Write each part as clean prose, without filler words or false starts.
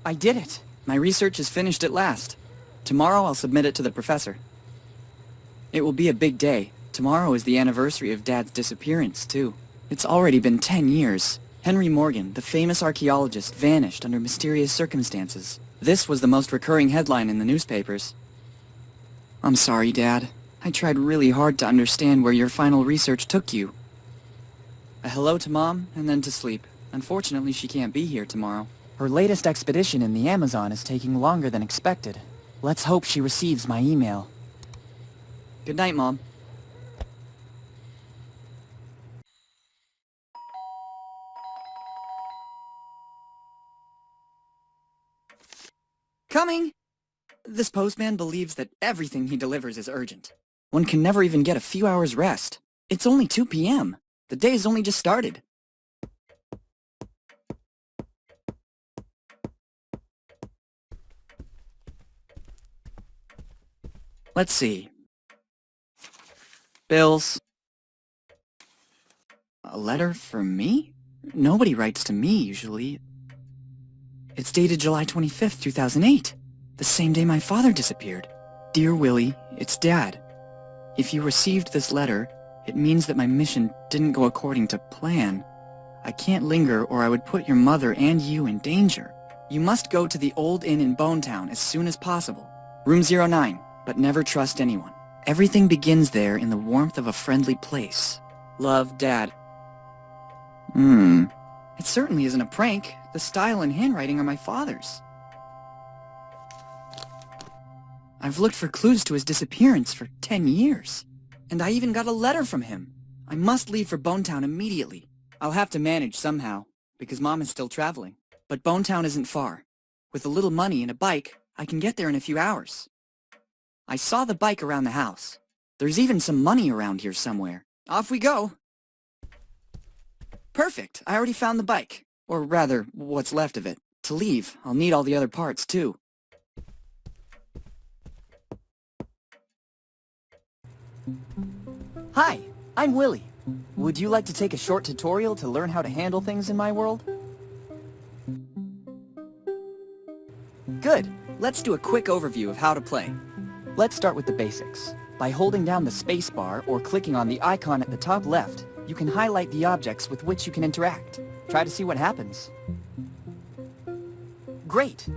I did it! My research is finished at last. Tomorrow I'll submit it to the professor. It will be a big day. Tomorrow is the anniversary of Dad's disappearance, too. It's already been 10 years. Henry Morgan, the famous archaeologist, vanished under mysterious circumstances. This was the most recurring headline in the newspapers. I'm sorry, Dad. I tried really hard to understand where your final research took you. A hello to Mom, and then to sleep. Unfortunately, she can't be here tomorrow. Her latest expedition in the Amazon is taking longer than expected. Let's hope she receives my email. Good night, Mom. Coming! This postman believes that everything he delivers is urgent. One can never even get a few hours rest. It's only 2 p.m. The day has only just started. Let's see. Bills. A letter for me? Nobody writes to me, usually. It's dated July 25th, 2008. The same day my father disappeared. Dear Willy, it's Dad. If you received this letter, it means that my mission didn't go according to plan. I can't linger or I would put your mother and you in danger. You must go to the old inn in Bonetown as soon as possible. Room 09, but never trust anyone. Everything begins there in the warmth of a friendly place. Love, Dad. It certainly isn't a prank. The style and handwriting are my father's. I've looked for clues to his disappearance for 10 years. And I even got a letter from him. I must leave for Bonetown immediately. I'll have to manage somehow, because Mom is still traveling. But Bonetown isn't far. With a little money and a bike, I can get there in a few hours. I saw the bike around the house. There's even some money around here somewhere. Off we go! Perfect! I already found the bike. Or rather, what's left of it. To leave, I'll need all the other parts, too. Hi, I'm Willy. Would you like to take a short tutorial to learn how to handle things in my world? Good. Let's do a quick overview of how to play. Let's start with the basics. By holding down the space bar or clicking on the icon at the top left, you can highlight the objects with which you can interact. Try to see what happens. Great!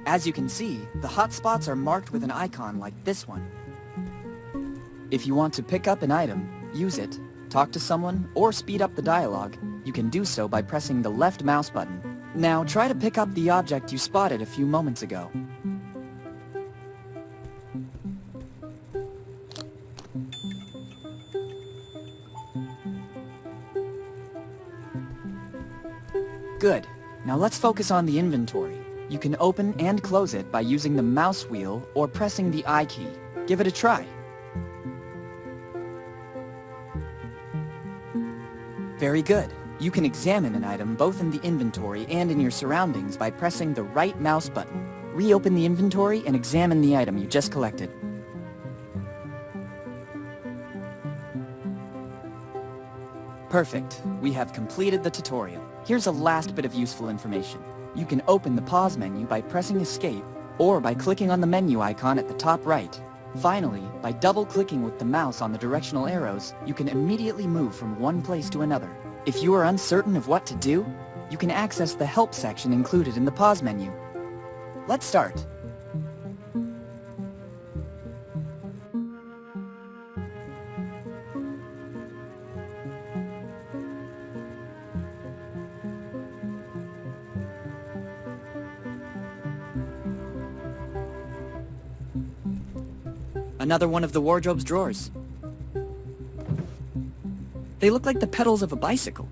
As you can see, the hotspots are marked with an icon like this one. If you want to pick up an item, use it, talk to someone, or speed up the dialogue, you can do so by pressing the left mouse button. Now try to pick up the object you spotted a few moments ago. Good. Now let's focus on the inventory. You can open and close it by using the mouse wheel or pressing the I key. Give it a try. Very good. You can examine an item both in the inventory and in your surroundings by pressing the right mouse button. Reopen the inventory and examine the item you just collected. Perfect. We have completed the tutorial. Here's a last bit of useful information. You can open the pause menu by pressing escape or by clicking on the menu icon at the top right. Finally, by double-clicking with the mouse on the directional arrows, you can immediately move from one place to another. If you are uncertain of what to do, you can access the help section included in the pause menu. Let's start. Another one of the wardrobe's drawers. They look like the pedals of a bicycle.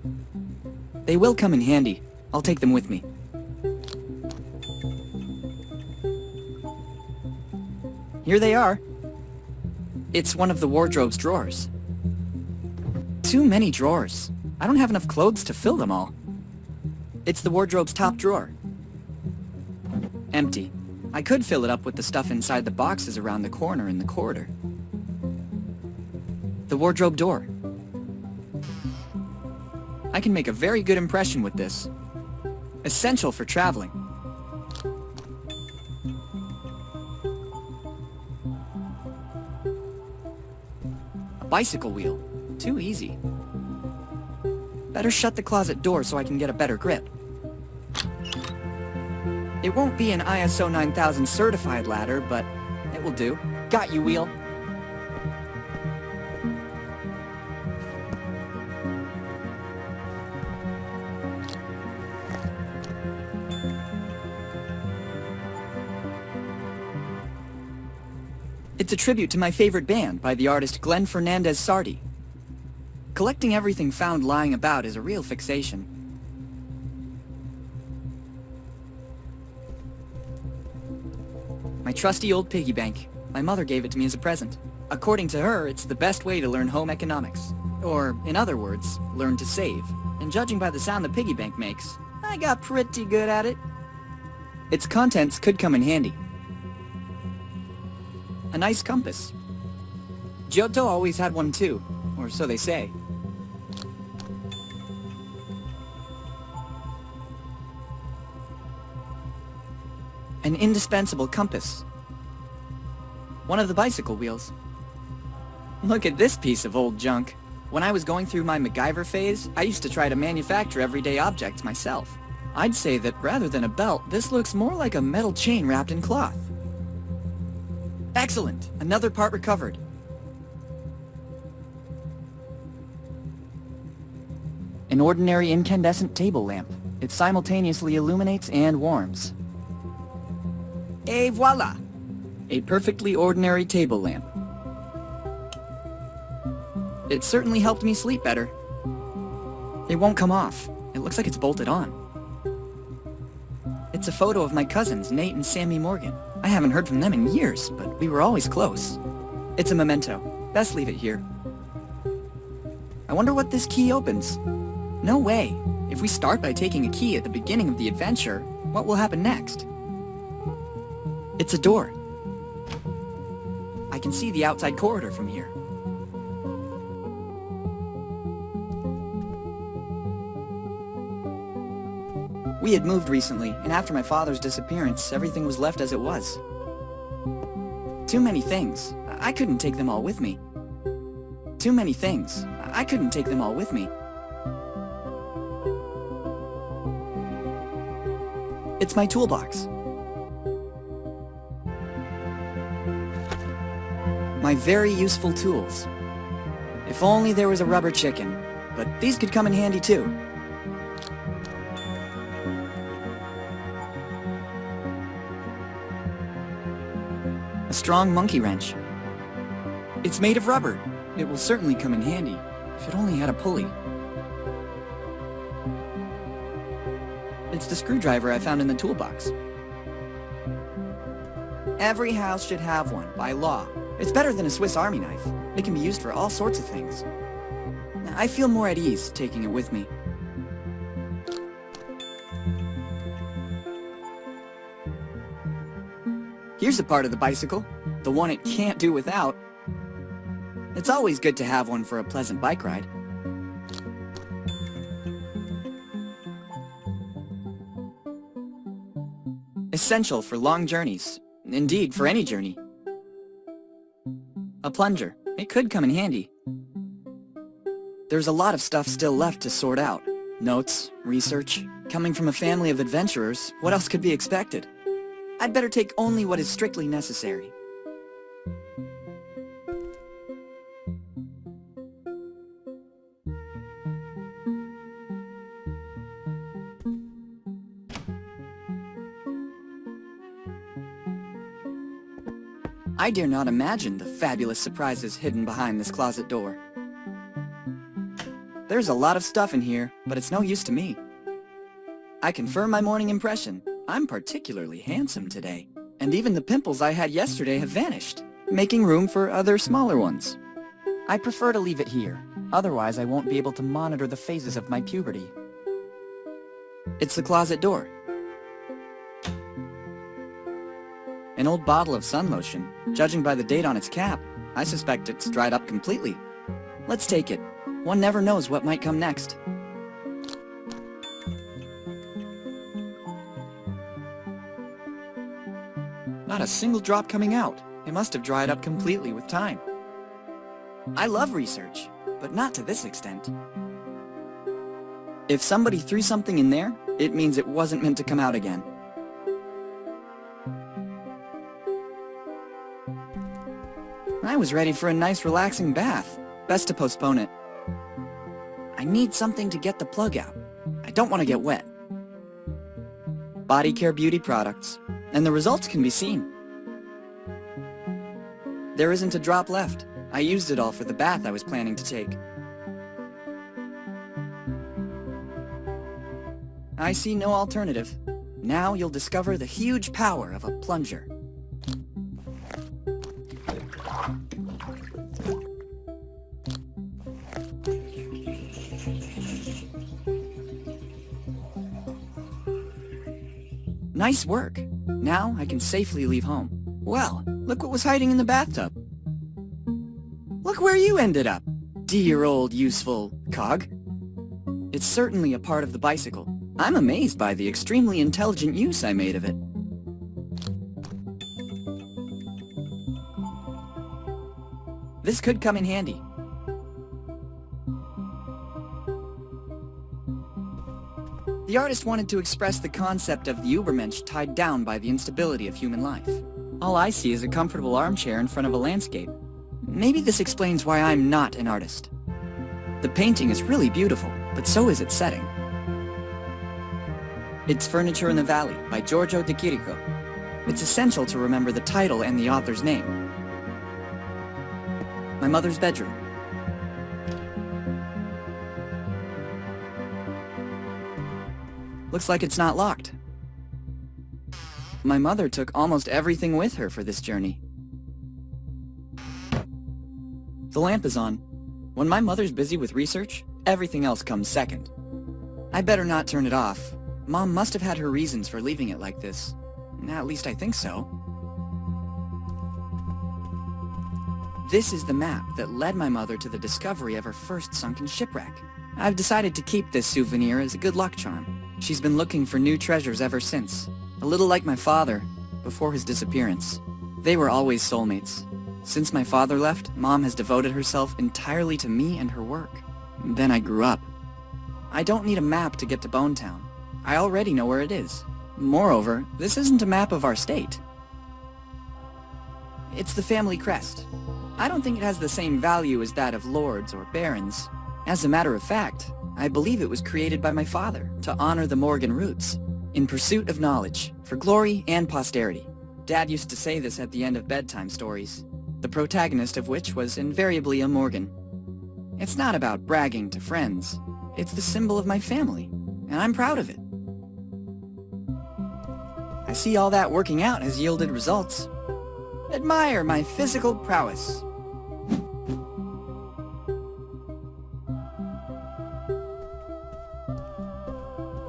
They will come in handy. I'll take them with me. Here they are. It's one of the wardrobe's drawers. Too many drawers. I don't have enough clothes to fill them all. It's the wardrobe's top drawer. Empty. I could fill it up with the stuff inside the boxes around the corner in the corridor. The wardrobe door. I can make a very good impression with this. Essential for traveling. bicycle wheel. Too easy. Better shut the closet door so I can get a better grip. It won't be an ISO 9000 certified ladder, but it will do. Got you, wheel. It's a tribute to my favorite band by the artist Glenn Fernandez Sardi. Collecting everything found lying about is a real fixation. My trusty old piggy bank. My mother gave it to me as a present. According to her, it's the best way to learn home economics. Or, in other words, learn to save. And judging by the sound the piggy bank makes, I got pretty good at it. Its contents could come in handy. A nice compass. Giotto always had one too, or so they say. An indispensable compass. One of the bicycle wheels. Look at this piece of old junk. When I was going through my MacGyver phase, I used to try to manufacture everyday objects myself. I'd say that rather than a belt, this looks more like a metal chain wrapped in cloth. Excellent! Another part recovered. An ordinary incandescent table lamp. It simultaneously illuminates and warms. Et voila! A perfectly ordinary table lamp. It certainly helped me sleep better. It won't come off. It looks like it's bolted on. It's a photo of my cousins, Nate and Sammy Morgan. I haven't heard from them in years, but we were always close. It's a memento. Best leave it here. I wonder what this key opens. No way. If we start by taking a key at the beginning of the adventure, what will happen next? It's a door. I can see the outside corridor from here. We had moved recently, and after my father's disappearance, everything was left as it was. Too many things. I couldn't take them all with me. Too many things. I couldn't take them all with me. It's my toolbox. My very useful tools. If only there was a rubber chicken, but these could come in handy too. A strong monkey wrench. It's made of rubber. It will certainly come in handy, if it only had a pulley. It's the screwdriver I found in the toolbox. Every house should have one, by law. It's better than a Swiss Army knife. It can be used for all sorts of things. I feel more at ease taking it with me. Here's a part of the bicycle, the one it can't do without. It's always good to have one for a pleasant bike ride. Essential for long journeys. Indeed, for any journey. A plunger. It could come in handy. There's a lot of stuff still left to sort out. Notes, research. Coming from a family of adventurers, what else could be expected? I'd better take only what is strictly necessary. I dare not imagine the fabulous surprises hidden behind this closet door. There's a lot of stuff in here, but it's no use to me. I confirm my morning impression. I'm particularly handsome today. And even the pimples I had yesterday have vanished, making room for other smaller ones. I prefer to leave it here. Otherwise, I won't be able to monitor the phases of my puberty. It's the closet door. An old bottle of sun lotion. Judging by the date on its cap, I suspect it's dried up completely. Let's take it. One never knows what might come next. Not a single drop coming out. It must have dried up completely with time. I love research, but not to this extent. If somebody threw something in there, it means it wasn't meant to come out again. I was ready for a nice relaxing bath. Best to postpone it. I need something to get the plug out. I don't want to get wet. Body care beauty products, and the results can be seen. There isn't a drop left. I used it all for the bath I was planning to take. I see no alternative. Now you'll discover the huge power of a plunger. Nice work. Now I can safely leave home. Well, look what was hiding in the bathtub. Look where you ended up, dear old useful cog. It's certainly a part of the bicycle. I'm amazed by the extremely intelligent use I made of it. This could come in handy. The artist wanted to express the concept of the Übermensch tied down by the instability of human life. All I see is a comfortable armchair in front of a landscape. Maybe this explains why I'm not an artist. The painting is really beautiful, but so is its setting. It's Furniture in the Valley by Giorgio de Chirico. It's essential to remember the title and the author's name. My mother's bedroom. Looks like it's not locked. My mother took almost everything with her for this journey. The lamp is on. When my mother's busy with research, everything else comes second. I better not turn it off. Mom must have had her reasons for leaving it like this. At least I think so. This is the map that led my mother to the discovery of her first sunken shipwreck. I've decided to keep this souvenir as a good luck charm. She's been looking for new treasures ever since. A little like my father, before his disappearance. They were always soulmates. Since my father left, Mom has devoted herself entirely to me and her work. Then I grew up. I don't need a map to get to Bonetown. I already know where it is. Moreover, this isn't a map of our state. It's the family crest. I don't think it has the same value as that of lords or barons. As a matter of fact, I believe it was created by my father to honor the Morgan roots, in pursuit of knowledge, for glory and posterity. Dad used to say this at the end of bedtime stories, the protagonist of which was invariably a Morgan. It's not about bragging to friends. It's the symbol of my family, and I'm proud of it. I see all that working out has yielded results. Admire my physical prowess.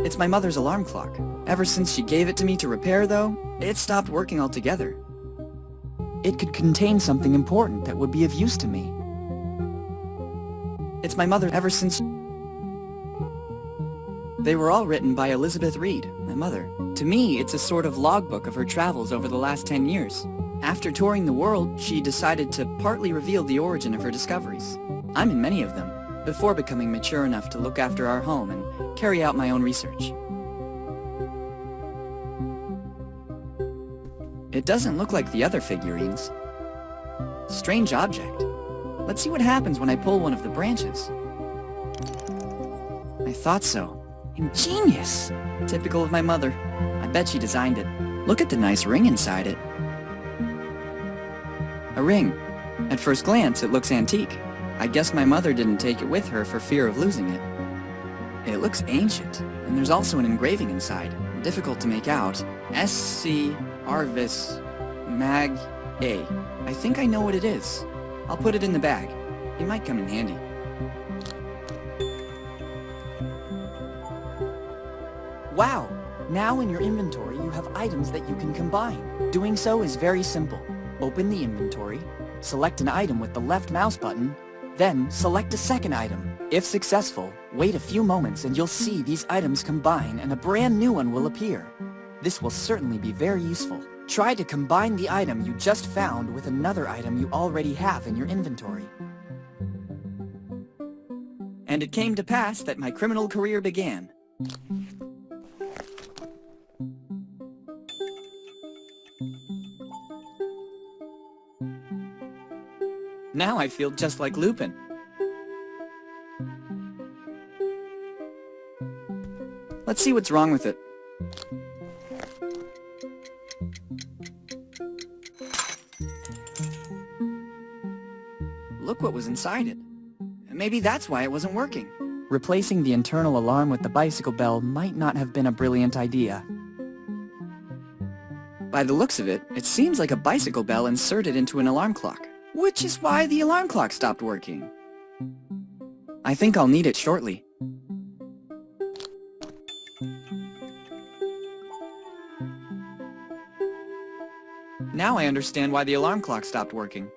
It's my mother's alarm clock. Ever since she gave it to me to repair, though, it stopped working altogether. It could contain something important that would be of use to me. It's my mother ever since... They were all written by Elizabeth Reed, my mother. To me, it's a sort of logbook of her travels over the last 10 years. After touring the world, she decided to partly reveal the origin of her discoveries. I'm in many of them, before becoming mature enough to look after our home and carry out my own research. It doesn't look like the other figurines. Strange object. Let's see what happens when I pull one of the branches. I thought so. Ingenious! Typical of my mother. I bet she designed it. Look at the nice ring inside it. A ring. At first glance, it looks antique. I guess my mother didn't take it with her for fear of losing it. It looks ancient, and there's also an engraving inside. Difficult to make out. S.C. Arvis Mag A. I think I know what it is. I'll put it in the bag. It might come in handy. Wow! Now in your inventory you have items that you can combine. Doing so is very simple. Open the inventory, select an item with the left mouse button, then select a second item. If successful, wait a few moments and you'll see these items combine and a brand new one will appear. This will certainly be very useful. Try to combine the item you just found with another item you already have in your inventory. and it came to pass that my criminal career began. Now I feel just like Lupin. Let's see what's wrong with it. Look what was inside it. Maybe that's why it wasn't working. Replacing the internal alarm with the bicycle bell might not have been a brilliant idea. By the looks of it, it seems like a bicycle bell inserted into an alarm clock, which is why the alarm clock stopped working. I think I'll need it shortly. Now I understand why the alarm clock stopped working.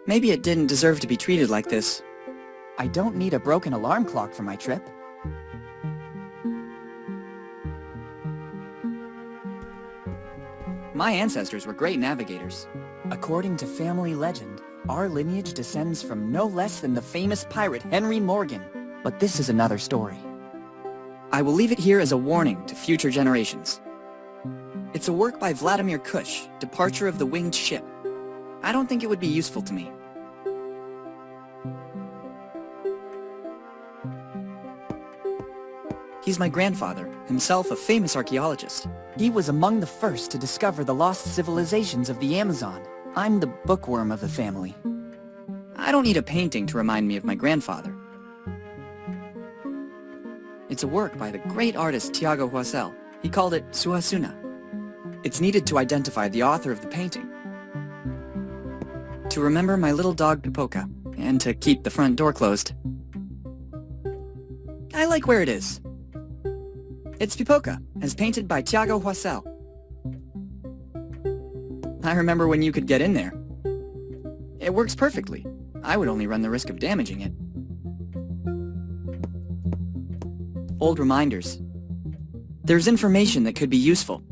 Maybe it didn't deserve to be treated like this. I don't need a broken alarm clock for my trip. My ancestors were great navigators. According to family legend, our lineage descends from no less than the famous pirate Willy Morgan. But this is another story. I will leave it here as a warning to future generations. It's a work by Vladimir Kush, Departure of the Winged Ship. I don't think it would be useful to me. He's my grandfather, himself a famous archaeologist. He was among the first to discover the lost civilizations of the Amazon. I'm the bookworm of the family. I don't need a painting to remind me of my grandfather. It's a work by the great artist Tiago Huasel. He called it Suhasuna. It's needed to identify the author of the painting, to remember my little dog Pipoca, and to keep the front door closed. I like where it is. It's Pipoca, as painted by Tiago Huasel. I remember when you could get in there. It works perfectly. I would only run the risk of damaging it. Old reminders. There's information that could be useful.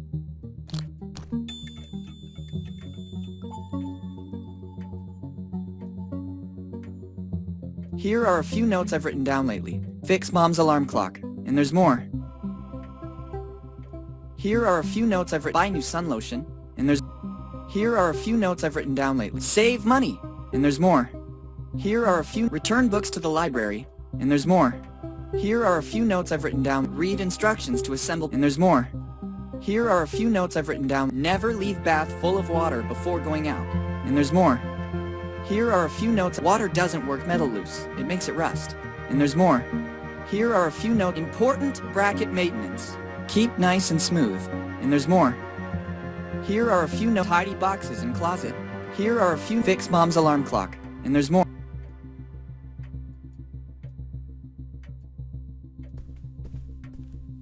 Here are a few notes I've written down lately. Fix Mom's alarm clock. And there's more. Here are a few notes I've written. Buy new sun lotion. And there's... Here are a few notes I've written down lately. Save money. And there's more. Here are a few... Return books to the library. And there's more. Here are a few notes I've written down. Read instructions to assemble. And there's more. Here are a few notes I've written down. Never leave bath full of water before going out. And there's more. Here are a few notes. Water doesn't work metal loose. It makes it rust. And there's more. Here are a few notes. Important bracket maintenance. Keep nice and smooth. And there's more. Here are a few notes. Tidy boxes and closet. Here are a few. Fix Mom's alarm clock. And there's more.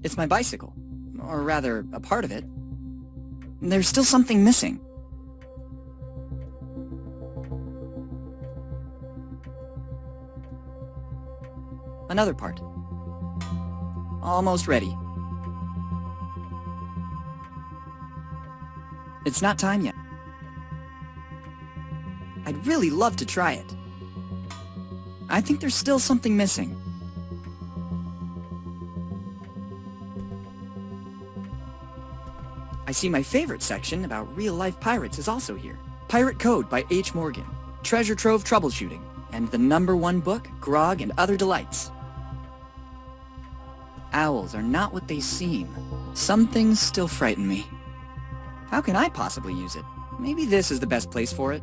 It's my bicycle. Or rather, a part of it. There's still something missing. Another part. Almost ready. It's not time yet. I'd really love to try it. I think there's still something missing. I see my favorite section about real-life pirates is also here. Pirate Code by H. Morgan, Treasure Trove Troubleshooting, and the #1 book, Grog and Other Delights. Owls are not what they seem. Some things still frighten me. How can I possibly use it? Maybe this is the best place for it.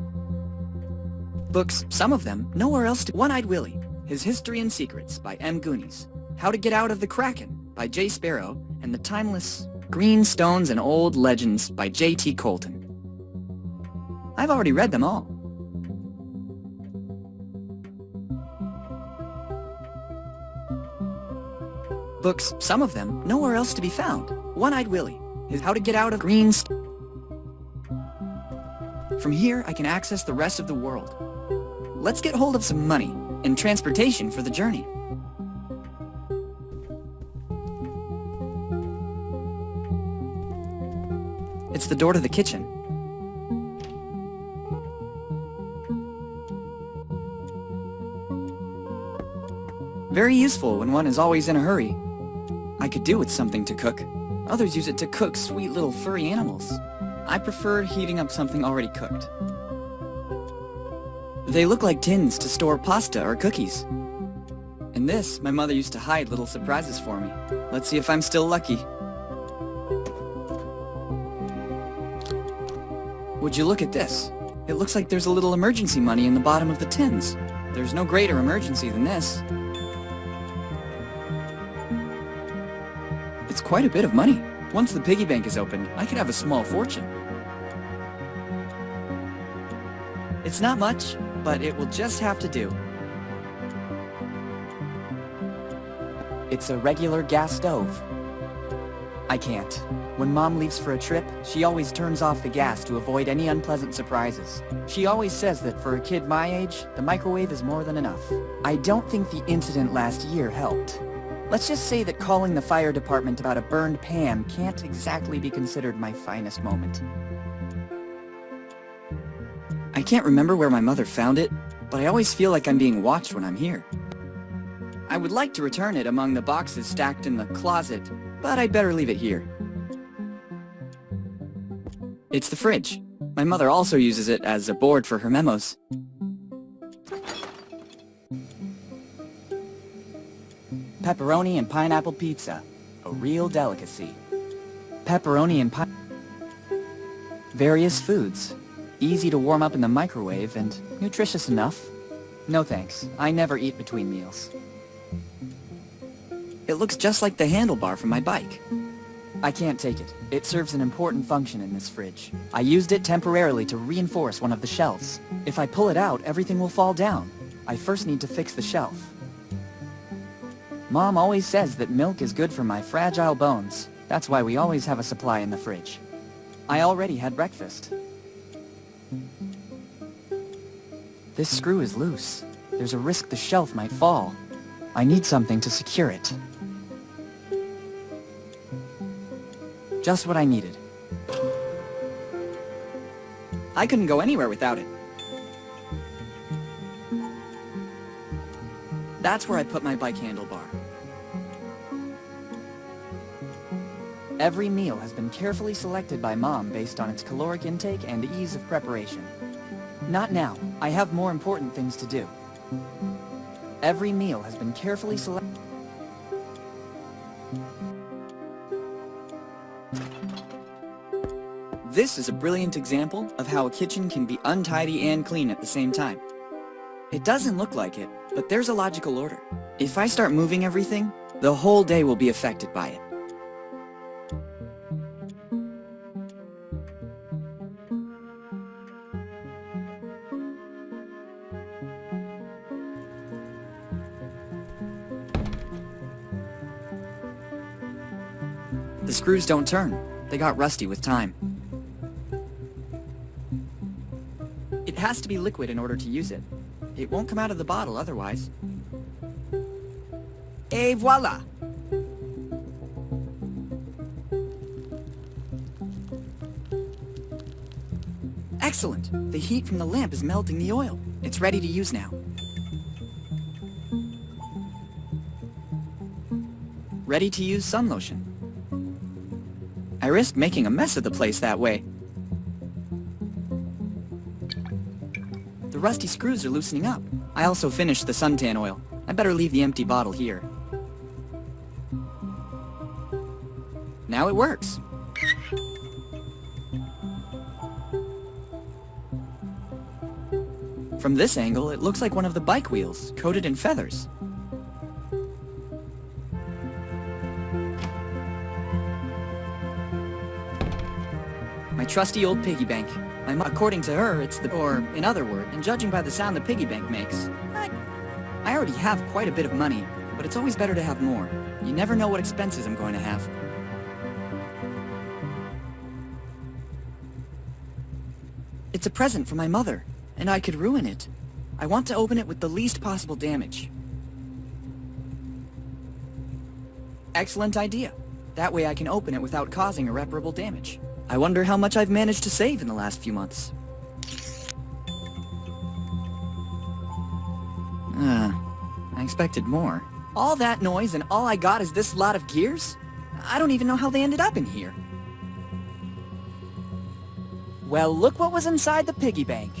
Books, some of them, nowhere else to... One-Eyed Willy, His History and Secrets by M. Goonies. How to Get Out of the Kraken by J. Sparrow, and the timeless Green Stones and Old Legends by J.T. Colton. I've already read them all. Books, some of them, nowhere else to be found. One-Eyed Willy, His How to Get Out of Green Stones. From here, I can access the rest of the world. Let's get hold of some money and transportation for the journey. It's the door to the kitchen. Very useful when one is always in a hurry. I could do with something to cook. Others use it to cook sweet little furry animals. I prefer heating up something already cooked. They look like tins to store pasta or cookies. In this, my mother used to hide little surprises for me. Let's see if I'm still lucky. Would you look at this? It looks like there's a little emergency money in the bottom of the tins. There's no greater emergency than this. It's quite a bit of money. Once the piggy bank is opened, I could have a small fortune. It's not much, but it will just have to do. It's a regular gas stove. I can't. When Mom leaves for a trip, she always turns off the gas to avoid any unpleasant surprises. She always says that for a kid my age, the microwave is more than enough. I don't think the incident last year helped. Let's just say that calling the fire department about a burned pan can't exactly be considered my finest moment. I can't remember where my mother found it, but I always feel like I'm being watched when I'm here. I would like to return it among the boxes stacked in the closet, but I'd better leave it here. It's the fridge. My mother also uses it as a board for her memos. Pepperoni and pineapple pizza. A real delicacy. Pepperoni and various foods. Easy to warm up in the microwave and nutritious enough. No thanks. I never eat between meals. It looks just like the handlebar from my bike. I can't take it. It serves an important function in this fridge. I used it temporarily to reinforce one of the shelves. If I pull it out, everything will fall down. I first need to fix the shelf. Mom always says that milk is good for my fragile bones. That's why we always have a supply in the fridge. I already had breakfast. This screw is loose. There's a risk the shelf might fall. I need something to secure it. Just what I needed. I couldn't go anywhere without it. That's where I put my bike handlebar. Every meal has been carefully selected by Mom based on its caloric intake and ease of preparation. Not now. I have more important things to do. Every meal has been carefully selected. This is a brilliant example of how a kitchen can be untidy and clean at the same time. It doesn't look like it, but there's a logical order. If I start moving everything, the whole day will be affected by it. The screws don't turn. They got rusty with time. It has to be liquid in order to use it. It won't come out of the bottle otherwise. Et voila! Excellent! The heat from the lamp is melting the oil. It's ready to use now. Ready to use sun lotion. I risked making a mess of the place that way. The rusty screws are loosening up. I also finished the suntan oil. I better leave the empty bottle here. Now it works. From this angle, it looks like one of the bike wheels, coated in feathers. My trusty old piggy bank. According to her, it's the... or, in other words, and judging by the sound the piggy bank makes, I already have quite a bit of money, but it's always better to have more. You never know what expenses I'm going to have. It's a present from my mother, and I could ruin it. I want to open it with the least possible damage. Excellent idea. That way I can open it without causing irreparable damage. I wonder how much I've managed to save in the last few months. I expected more. All that noise and all I got is this lot of gears? I don't even know how they ended up in here. Well, look what was inside the piggy bank.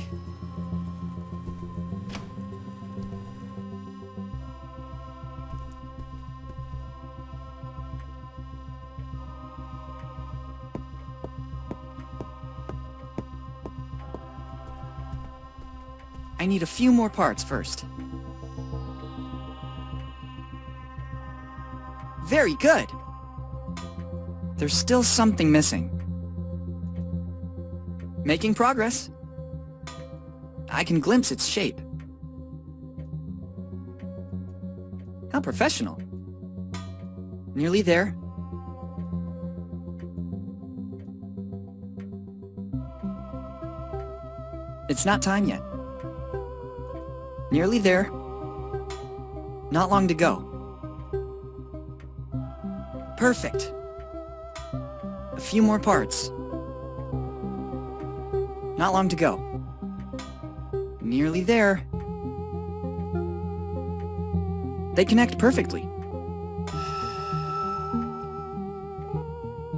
I need a few more parts first. Very good! There's still something missing. Making progress. I can glimpse its shape. How professional. Nearly there. It's not time yet. Nearly there. Not long to go. Perfect. A few more parts. Not long to go. Nearly there. They connect perfectly.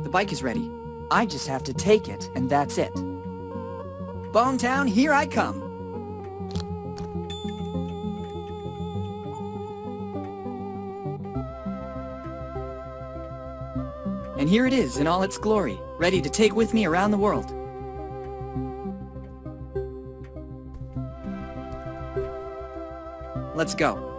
The bike is ready. I just have to take it, and that's it. Bonetown, here I come. And here it is in all its glory, ready to take with me around the world. Let's go.